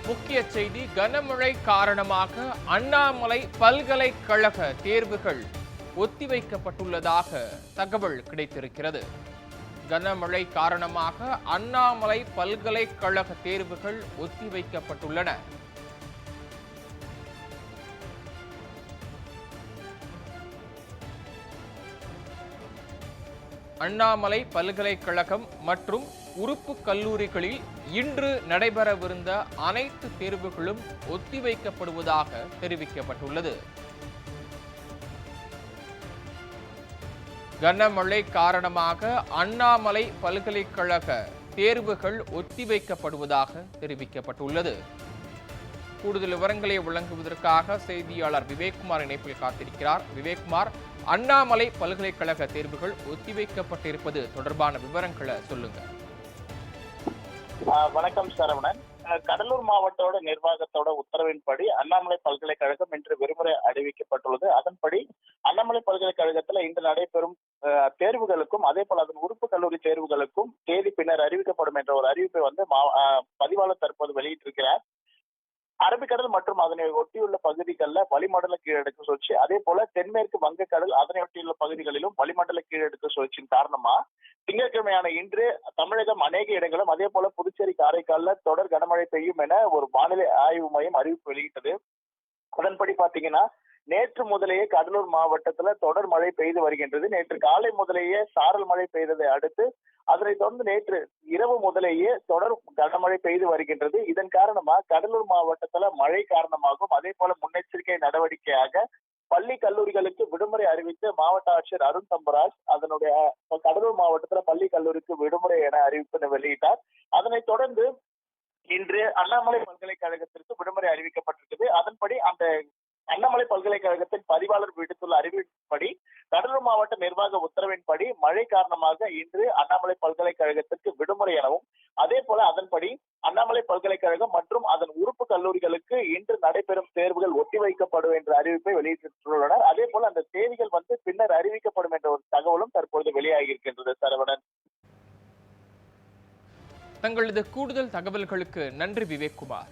முக்கிய செய்தி கனமழை காரணமாக அண்ணாமலை பல்கலைக்கழக தேர்வுகள் ஒத்திவைக்கப்பட்டுள்ளதாக தகவல் கிடைத்திருக்கிறது. கனமழை காரணமாக அண்ணாமலை பல்கலைக்கழக தேர்வுகள் ஒத்திவைக்கப்பட்டுள்ளன. அண்ணாமலை பல்கலைக்கழகம் மற்றும் உறுப்பு கல்லூரிகளில் இன்று நடைபெறவிருந்த அனைத்து தேர்வுகளும் ஒத்திவைக்கப்படுவதாக தெரிவிக்கப்பட்டுள்ளது. கனமழை காரணமாக அண்ணாமலை பல்கலைக்கழக தேர்வுகள் ஒத்திவைக்கப்படுவதாக தெரிவிக்கப்பட்டுள்ளது. கூடுதல் விவரங்களை வழங்குவதற்காக செய்தியாளர் விவேக்குமார் இணைப்பில் காத்திருக்கிறார். விவேக்குமார், அண்ணாமலை பல்கலைக்கழக தேர்வுகள் ஒத்திவைக்கப்பட்டிருப்பது தொடர்பான விவரங்களை சொல்லுங்க. வணக்கம் சரவணன். கடலூர் மாவட்டோட நிர்வாகத்தோட உத்தரவின்படி அண்ணாமலை பல்கலைக்கழகம் இன்று விடுமுறை அறிவிக்கப்பட்டுள்ளது. அதன்படி அண்ணாமலை பல்கலைக்கழகத்துல இன்று நடைபெறும் தேர்வுகளுக்கும் அதே போல அதன் உறுப்பு கல்லூரி தேர்வுகளுக்கும் தேதி பின்னர் அறிவிக்கப்படும் என்ற ஒரு அறிவிப்பை பதிவாளர் தற்போது வெளியிட்டிருக்கிறார். அரபிக்கடல் மற்றும் அதனை ஒட்டியுள்ள பகுதிகளில் வளிமண்டல கீழடுக்கு சுழற்சி, அதே போல தென்மேற்கு வங்கக்கடல் அதனை ஒட்டியுள்ள பகுதிகளிலும் வளிமண்டல கீழடுக்கு சுழற்சியின் காரணமா திங்கட்கிழமையான இன்று தமிழகம் அநேக இடங்களும் அதே போல புதுச்சேரி காரைக்கால்ல தொடர் கனமழை பெய்யும் என ஒரு வானிலை ஆய்வு மையம் அறிவிப்பு வெளியிட்டது. அதன்படி பாத்தீங்கன்னா நேற்று முதலேயே கடலூர் மாவட்டத்துல தொடர் மழை பெய்து வருகின்றது. நேற்று காலை முதலேயே சாரல் மழை பெய்ததை அடுத்து அதனைத் தொடர்ந்து நேற்று இரவு முதலேயே தொடர் கனமழை பெய்து வருகின்றது. இதன் காரணமா கடலூர் மாவட்டத்துல மழை காரணமாகவும் அதே போல முன்னெச்சரிக்கை நடவடிக்கையாக பள்ளி கல்லூரிகளுக்கு விடுமுறை அறிவித்து மாவட்ட ஆட்சியர் அருண் தம்பராஜ் அதனுடைய கடலூர் மாவட்டத்துல பள்ளி கல்லூரிக்கு விடுமுறை என அறிவிப்பு வெளியிட்டார். அதனைத் தொடர்ந்து இன்று அண்ணாமலை பல்கலைக்கழகத்திற்கு விடுமுறை அறிவிக்கப்பட்டிருக்கிறது. அதன்படி அந்த அண்ணாமலை பல்கலைக்கழகத்தின் பதிவாளர் விடுத்துள்ள அறிவிப்படி கடலூர் மாவட்ட நிர்வாக உத்தரவின்படி மழை காரணமாக இன்று அண்ணாமலை பல்கலைக்கழகத்திற்கு விடுமுறை எனவும் அதே போல அதன்படி அண்ணாமலை பல்கலைக்கழகம் மற்றும் அதன் உறுப்பு கல்லூரிகளுக்கு இன்று நடைபெறும் தேர்வுகள் ஒத்திவைக்கப்படும் என்ற அறிவிப்பை வெளியிட்டுள்ளனர். அதே போல அந்த தேதிகள் பின்னர் அறிவிக்கப்படும் என்ற ஒரு தகவலும் தற்பொழுது வெளியாகி இருக்கின்றது. சரவணன், தங்களது கூடுதல் தகவல்களுக்கு நன்றி விவேக்குமார்.